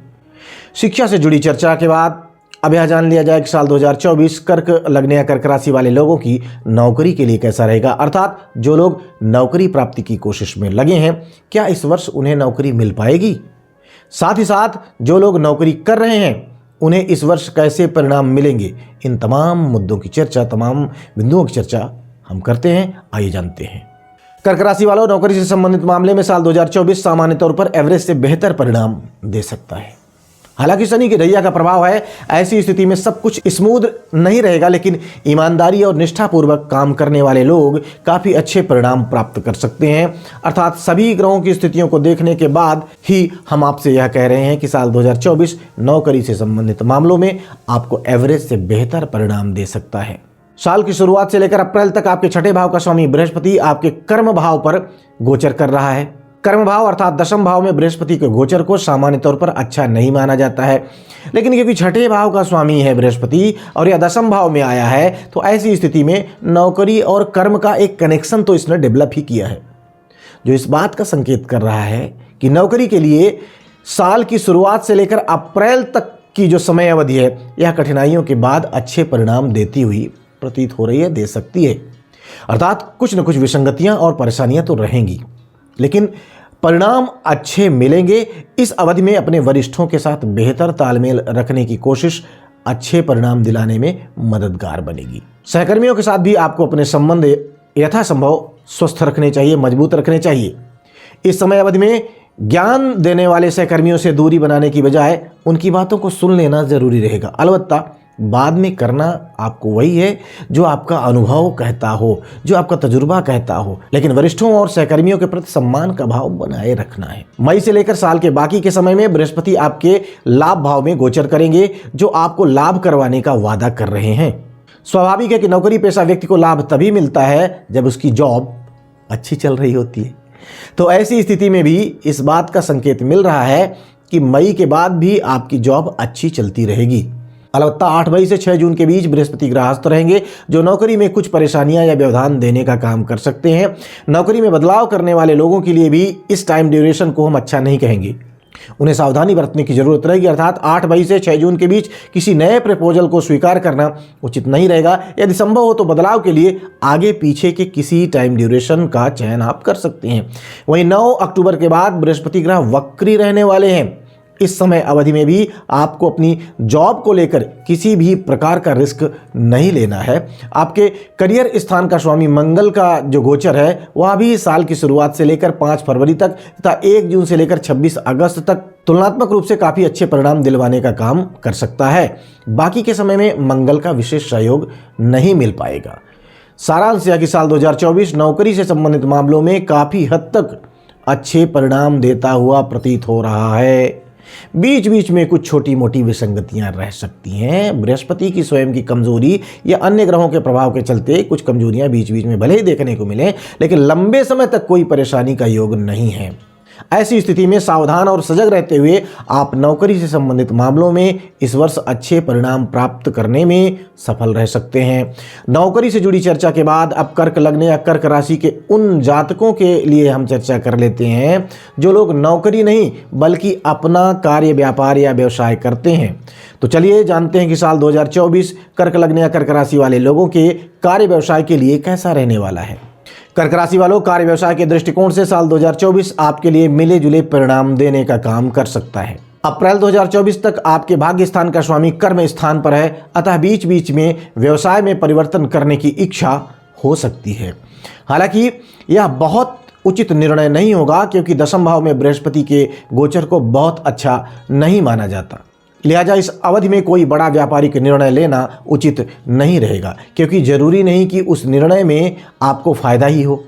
शिक्षा से जुड़ी चर्चा के बाद अब यह जान लिया जाए कि साल 2024 कर्क लग्न या कर्क राशि वाले लोगों की नौकरी के लिए कैसा रहेगा। अर्थात जो लोग नौकरी प्राप्ति की कोशिश में लगे हैं, क्या इस वर्ष उन्हें नौकरी मिल पाएगी? साथ ही साथ जो लोग नौकरी कर रहे हैं उन्हें इस वर्ष कैसे परिणाम मिलेंगे? इन तमाम मुद्दों की चर्चा, तमाम बिंदुओं की चर्चा हम करते हैं। आइए जानते हैं। कर्क राशि वालों, नौकरी से संबंधित मामले में साल 2024 सामान्य तौर पर एवरेज से बेहतर परिणाम दे सकता है। हालांकि शनि की ढैया का प्रभाव है, ऐसी स्थिति में सब कुछ स्मूथ नहीं रहेगा, लेकिन ईमानदारी और निष्ठापूर्वक काम करने वाले लोग काफ़ी अच्छे परिणाम प्राप्त कर सकते हैं। अर्थात सभी ग्रहों की स्थितियों को देखने के बाद ही हम आपसे यह कह रहे हैं कि साल 2024 नौकरी से संबंधित मामलों में आपको एवरेज से बेहतर परिणाम दे सकता है। साल की शुरुआत से लेकर अप्रैल तक आपके छठे भाव का स्वामी बृहस्पति आपके कर्म भाव पर गोचर कर रहा है। कर्म भाव अर्थात दशम भाव में बृहस्पति के गोचर को सामान्य तौर पर अच्छा नहीं माना जाता है, लेकिन क्योंकि छठे भाव का स्वामी है बृहस्पति और यह दशम भाव में आया है, तो ऐसी स्थिति में नौकरी और कर्म का एक कनेक्शन तो इसने डेवलप ही किया है, जो इस बात का संकेत कर रहा है कि नौकरी के लिए साल की शुरुआत से लेकर अप्रैल तक की जो समय अवधि है, यह कठिनाइयों के बाद अच्छे परिणाम देती हुई प्रतीत हो रही है, दे सकती है। अर्थात कुछ न कुछ विसंगतियां और परेशानियां तो रहेंगी, लेकिन परिणाम अच्छे मिलेंगे। इस अवधि में अपने वरिष्ठों के साथ बेहतर तालमेल रखने की कोशिश अच्छे परिणाम दिलाने में मददगार बनेगी। सहकर्मियों के साथ भी आपको अपने संबंध यथासंभव स्वस्थ रखने चाहिए, मजबूत रखने चाहिए। इस समय अवधि में ज्ञान देने वाले सहकर्मियों से दूरी बनाने की बजाय उनकी बातों को सुन लेना जरूरी रहेगा। अलबत्ता बाद में करना आपको वही है जो आपका अनुभव कहता हो, जो आपका तजुर्बा कहता हो, लेकिन वरिष्ठों और सहकर्मियों के प्रति सम्मान का भाव बनाए रखना है। मई से लेकर साल के बाकी के समय में बृहस्पति आपके लाभ भाव में गोचर करेंगे, जो आपको लाभ करवाने का वादा कर रहे हैं। स्वाभाविक है कि नौकरी पेशा व्यक्ति को लाभ तभी मिलता है जब उसकी जॉब अच्छी चल रही होती है। तो ऐसी स्थिति में भी इस बात का संकेत मिल रहा है कि मई के बाद भी आपकी जॉब अच्छी चलती रहेगी। अलबत्ता 8 मई से 6 जून के बीच बृहस्पति ग्रहस्थ रहेंगे, जो नौकरी में कुछ परेशानियां या व्यवधान देने का काम कर सकते हैं। नौकरी में बदलाव करने वाले लोगों के लिए भी इस टाइम ड्यूरेशन को हम अच्छा नहीं कहेंगे, उन्हें सावधानी बरतने की जरूरत रहेगी। अर्थात 8 मई से 6 जून के बीच किसी नए प्रपोजल को स्वीकार करना उचित नहीं रहेगा। यदि संभव हो तो बदलाव के लिए आगे पीछे के किसी टाइम ड्यूरेशन का चयन आप कर सकते हैं। वहीं 9 अक्टूबर के बाद बृहस्पति ग्रह वक्री रहने वाले हैं। इस समय अवधि में भी आपको अपनी जॉब को लेकर किसी भी प्रकार का रिस्क नहीं लेना है। आपके करियर स्थान का स्वामी मंगल का जो गोचर है, वह भी साल की शुरुआत से लेकर 5 फरवरी तक तथा 1 जून से लेकर 26 अगस्त तक तुलनात्मक रूप से काफ़ी अच्छे परिणाम दिलवाने का काम कर सकता है। बाकी के समय में मंगल का विशेष सहयोग नहीं मिल पाएगा। सारांश यह कि साल 2024 नौकरी से संबंधित मामलों में काफ़ी हद तक अच्छे परिणाम देता हुआ प्रतीत हो रहा है। बीच बीच में कुछ छोटी मोटी विसंगतियां रह सकती हैं। बृहस्पति की स्वयं की कमजोरी या अन्य ग्रहों के प्रभाव के चलते कुछ कमजोरियां बीच बीच में भले ही देखने को मिले, लेकिन लंबे समय तक कोई परेशानी का योग नहीं है। ऐसी स्थिति में सावधान और सजग रहते हुए आप नौकरी से संबंधित मामलों में इस वर्ष अच्छे परिणाम प्राप्त करने में सफल रह सकते हैं। नौकरी से जुड़ी चर्चा के बाद अब कर्क लग्न या कर्क राशि के उन जातकों के लिए हम चर्चा कर लेते हैं जो लोग नौकरी नहीं बल्कि अपना कार्य, व्यापार या व्यवसाय करते हैं। तो चलिए जानते हैं कि साल 2024 कर्क लग्न या कर्क राशि वाले लोगों के कार्य व्यवसाय के लिए कैसा रहने वाला है। कर्क राशि वालों, कार्य व्यवसाय के दृष्टिकोण से साल 2024 आपके लिए मिले जुले परिणाम देने का काम कर सकता है। अप्रैल 2024 तक आपके भाग्य स्थान का स्वामी कर्म स्थान पर है, अतः बीच बीच में व्यवसाय में परिवर्तन करने की इच्छा हो सकती है। हालांकि यह बहुत उचित निर्णय नहीं होगा क्योंकि दशम भाव में बृहस्पति के गोचर को बहुत अच्छा नहीं माना जाता। लिहाजा इस अवधि में कोई बड़ा व्यापारिक निर्णय लेना उचित नहीं रहेगा, क्योंकि जरूरी नहीं कि उस निर्णय में आपको फायदा ही हो।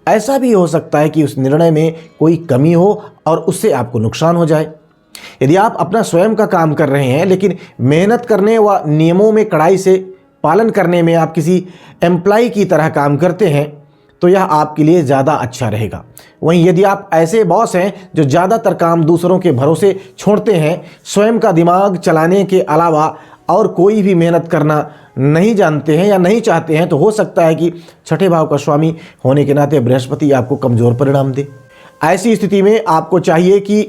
ऐसा भी हो सकता है कि उस निर्णय में कोई कमी हो और उससे आपको नुकसान हो जाए। यदि आप अपना स्वयं का काम कर रहे हैं लेकिन मेहनत करने व नियमों में कड़ाई से पालन करने में आप किसी एम्प्लॉय की तरह काम करते हैं तो यह आपके लिए ज़्यादा अच्छा रहेगा। वहीं यदि आप ऐसे बॉस हैं जो ज़्यादातर काम दूसरों के भरोसे छोड़ते हैं, स्वयं का दिमाग चलाने के अलावा और कोई भी मेहनत करना नहीं जानते हैं या नहीं चाहते हैं, तो हो सकता है कि छठे भाव का स्वामी होने के नाते बृहस्पति आपको कमज़ोर परिणाम दे। ऐसी स्थिति में आपको चाहिए कि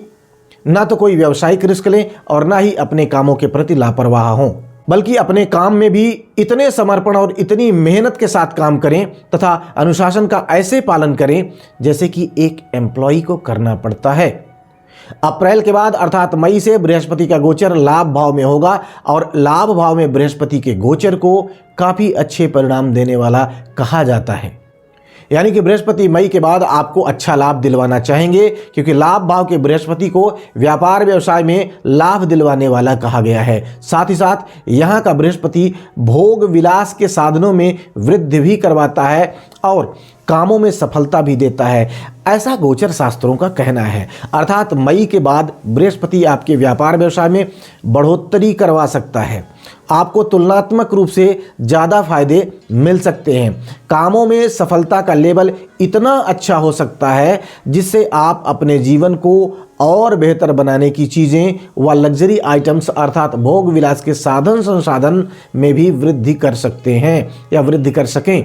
ना तो कोई व्यावसायिक रिस्क लें और ना ही अपने कामों के प्रति लापरवाह हों, बल्कि अपने काम में भी इतने समर्पण और इतनी मेहनत के साथ काम करें तथा अनुशासन का ऐसे पालन करें जैसे कि एक एम्प्लॉय को करना पड़ता है। अप्रैल के बाद अर्थात मई से बृहस्पति का गोचर लाभ भाव में होगा और लाभ भाव में बृहस्पति के गोचर को काफ़ी अच्छे परिणाम देने वाला कहा जाता है। यानी कि बृहस्पति मई के बाद आपको अच्छा लाभ दिलवाना चाहेंगे, क्योंकि लाभ भाव के बृहस्पति को व्यापार व्यवसाय में लाभ दिलवाने वाला कहा गया है। साथ ही साथ यहाँ का बृहस्पति भोग विलास के साधनों में वृद्धि भी करवाता है और कामों में सफलता भी देता है, ऐसा गोचर शास्त्रों का कहना है। अर्थात मई के बाद बृहस्पति आपके व्यापार व्यवसाय में बढ़ोतरी करवा सकता है। आपको तुलनात्मक रूप से ज़्यादा फायदे मिल सकते हैं। कामों में सफलता का लेवल इतना अच्छा हो सकता है जिससे आप अपने जीवन को और बेहतर बनाने की चीज़ें व लग्जरी आइटम्स अर्थात भोग विलास के साधन संसाधन में भी वृद्धि कर सकते हैं या वृद्धि कर सकें।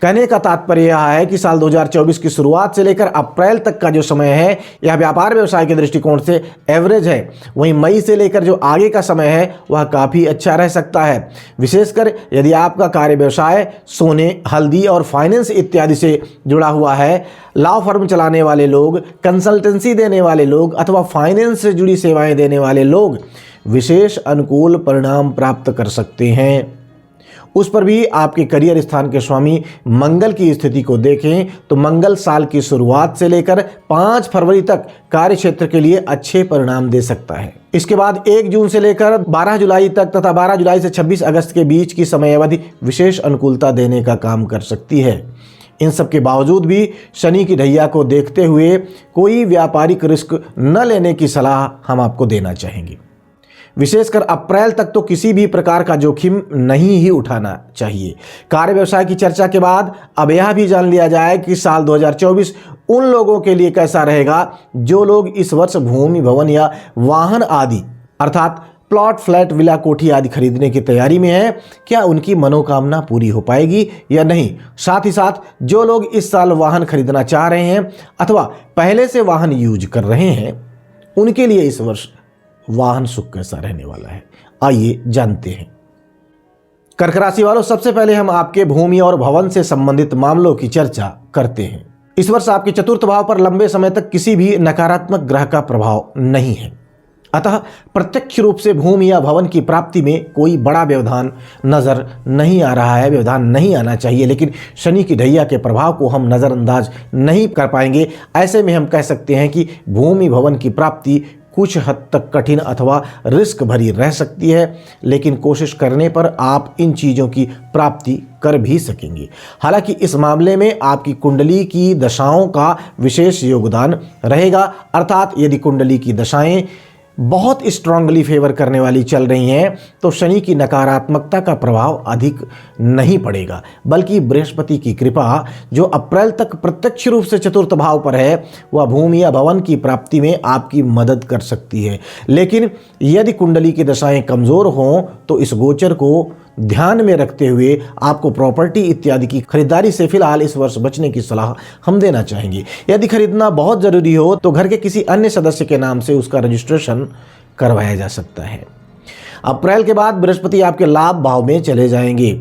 कहने का तात्पर्य यह है कि साल 2024 की शुरुआत से लेकर अप्रैल तक का जो समय है यह व्यापार व्यवसाय के दृष्टिकोण से एवरेज है। वहीं मई से लेकर जो आगे का समय है वह काफ़ी अच्छा रह सकता है। विशेषकर यदि आपका कार्य व्यवसाय सोने, हल्दी और फाइनेंस इत्यादि से जुड़ा हुआ है, लॉ फर्म चलाने वाले लोग, कंसल्टेंसी देने वाले लोग अथवा फाइनेंस से जुड़ी सेवाएं देने वाले लोग विशेष अनुकूल परिणाम प्राप्त कर सकते हैं। उस पर भी आपके करियर स्थान के स्वामी मंगल की स्थिति को देखें तो मंगल साल की शुरुआत से लेकर 5 फरवरी तक कार्य क्षेत्र के लिए अच्छे परिणाम दे सकता है। इसके बाद 1 जून से लेकर 12 जुलाई तक तथा 12 जुलाई से 26 अगस्त के बीच की समय अवधि विशेष अनुकूलता देने का काम कर सकती है। इन सब के बावजूद भी शनि की ढैया को देखते हुए कोई व्यापारिक रिस्क न लेने की सलाह हम आपको देना चाहेंगे। विशेषकर अप्रैल तक तो किसी भी प्रकार का जोखिम नहीं ही उठाना चाहिए। कार्य व्यवसाय की चर्चा के बाद अब यह भी जान लिया जाए कि साल 2024 उन लोगों के लिए कैसा रहेगा जो लोग इस वर्ष भूमि, भवन या वाहन आदि अर्थात प्लॉट, फ्लैट, विला, कोठी आदि खरीदने की तैयारी में है। क्या उनकी मनोकामना पूरी हो पाएगी या नहीं? साथ ही साथ जो लोग इस साल वाहन खरीदना चाह रहे हैं अथवा पहले से वाहन यूज कर रहे हैं, उनके लिए इस वर्ष वाहन सुख कैसा रहने वाला है, आइए जानते हैं। कर्क राशि वालों, सबसे पहले हम आपके भूमि और भवन से संबंधित मामलों की चर्चा करते हैं। इस वर्ष आपके चतुर्थ भाव पर लंबे समय तक किसी भी नकारात्मक ग्रह का प्रभाव नहीं है, अतः प्रत्यक्ष रूप से भूमि या भवन की प्राप्ति में कोई बड़ा व्यवधान नजर नहीं आ रहा है। व्यवधान नहीं आना चाहिए, लेकिन शनि की ढैया के प्रभाव को हम नज़रअंदाज नहीं कर पाएंगे। ऐसे में हम कह सकते हैं कि भूमि भवन की प्राप्ति कुछ हद तक कठिन अथवा रिस्क भरी रह सकती है, लेकिन कोशिश करने पर आप इन चीज़ों की प्राप्ति कर भी सकेंगे। हालांकि इस मामले में आपकी कुंडली की दशाओं का विशेष योगदान रहेगा, अर्थात यदि कुंडली की दशाएं बहुत स्ट्रांगली फेवर करने वाली चल रही हैं, तो शनि की नकारात्मकता का प्रभाव अधिक नहीं पड़ेगा, बल्कि बृहस्पति की कृपा जो अप्रैल तक प्रत्यक्ष रूप से चतुर्थ भाव पर है, वह भूमि या भवन की प्राप्ति में आपकी मदद कर सकती है। लेकिन यदि कुंडली की दशाएं कमजोर हों तो इस गोचर को ध्यान में रखते हुए आपको प्रॉपर्टी इत्यादि की खरीदारी से फिलहाल इस वर्ष बचने की सलाह हम देना चाहेंगे। यदि खरीदना बहुत जरूरी हो तो घर के किसी अन्य सदस्य के नाम से उसका रजिस्ट्रेशन करवाया जा सकता है। अप्रैल के बाद बृहस्पति आपके लाभ भाव में चले जाएंगे।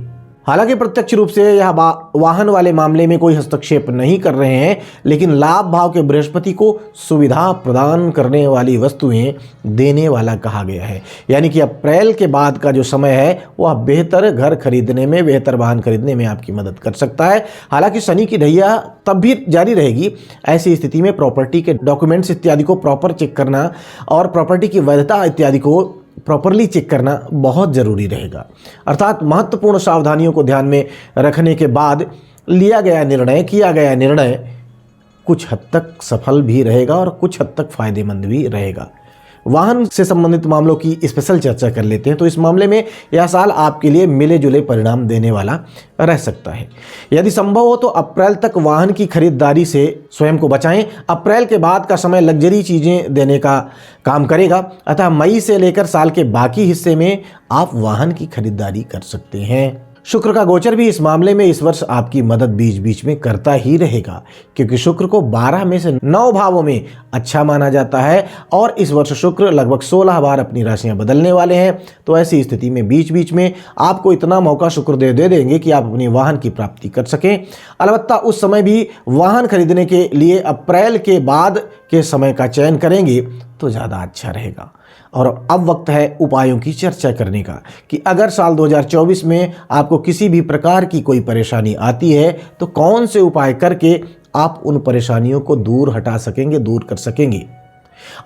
हालांकि प्रत्यक्ष रूप से यह वाहन वाले मामले में कोई हस्तक्षेप नहीं कर रहे हैं, लेकिन लाभ भाव के बृहस्पति को सुविधा प्रदान करने वाली वस्तुएं देने वाला कहा गया है। यानी कि अप्रैल के बाद का जो समय है वह बेहतर घर खरीदने में, बेहतर वाहन खरीदने में आपकी मदद कर सकता है। हालांकि शनि की ढैया तब भी जारी रहेगी। ऐसी स्थिति में प्रॉपर्टी के डॉक्यूमेंट्स इत्यादि को प्रॉपर चेक करना और प्रॉपर्टी की वैधता इत्यादि को प्रॉपरली चेक करना बहुत ज़रूरी रहेगा। अर्थात महत्वपूर्ण सावधानियों को ध्यान में रखने के बाद किया गया निर्णय कुछ हद तक सफल भी रहेगा और कुछ हद तक फायदेमंद भी रहेगा। वाहन से संबंधित मामलों की स्पेशल चर्चा कर लेते हैं। तो इस मामले में यह साल आपके लिए मिले जुले परिणाम देने वाला रह सकता है। यदि संभव हो तो अप्रैल तक वाहन की खरीदारी से स्वयं को बचाएं। अप्रैल के बाद का समय लग्जरी चीज़ें देने का काम करेगा, अतः मई से लेकर साल के बाकी हिस्से में आप वाहन की खरीदारी कर सकते हैं। शुक्र का गोचर भी इस मामले में इस वर्ष आपकी मदद बीच बीच में करता ही रहेगा, क्योंकि शुक्र को 12 में से 9 भावों में अच्छा माना जाता है और इस वर्ष शुक्र लगभग 16 बार अपनी राशियां बदलने वाले हैं। तो ऐसी स्थिति में बीच बीच में आपको इतना मौका शुक्र दे देंगे कि आप अपनी वाहन की प्राप्ति कर सकें। अलबत्ता उस समय भी वाहन खरीदने के लिए अप्रैल के बाद के समय का चयन करेंगे तो ज़्यादा अच्छा रहेगा। और अब वक्त है उपायों की चर्चा करने का कि अगर साल 2024 में आपको किसी भी प्रकार की कोई परेशानी आती है तो कौन से उपाय करके आप उन परेशानियों को दूर कर सकेंगे,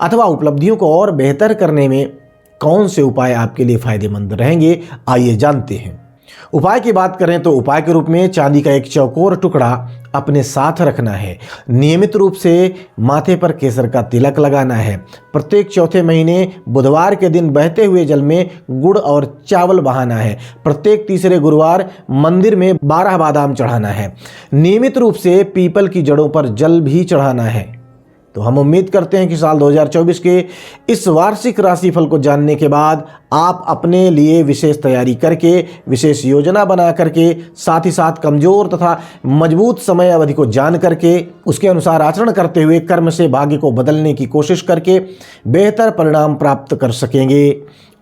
अथवा उपलब्धियों को और बेहतर करने में कौन से उपाय आपके लिए फायदेमंद रहेंगे। आइए जानते हैं। उपाय की बात करें तो उपाय के रूप में चांदी का एक चौकोर टुकड़ा अपने साथ रखना है। नियमित रूप से माथे पर केसर का तिलक लगाना है। प्रत्येक चौथे महीने बुधवार के दिन बहते हुए जल में गुड़ और चावल बहाना है। प्रत्येक तीसरे गुरुवार मंदिर में 12 बादाम चढ़ाना है। नियमित रूप से पीपल की जड़ों पर जल भी चढ़ाना है। तो हम उम्मीद करते हैं कि साल 2024 के इस वार्षिक राशिफल को जानने के बाद आप अपने लिए विशेष तैयारी करके, विशेष योजना बना करके, साथ ही साथ कमजोर तथा मजबूत समय अवधि को जान करके उसके अनुसार आचरण करते हुए कर्म से भाग्य को बदलने की कोशिश करके बेहतर परिणाम प्राप्त कर सकेंगे।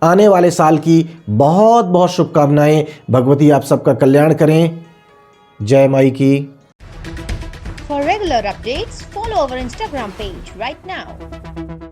आने वाले साल की बहुत बहुत शुभकामनाएं। भगवती आप सबका कल्याण करें। जय माई की। For regular updates, follow our Instagram page right now.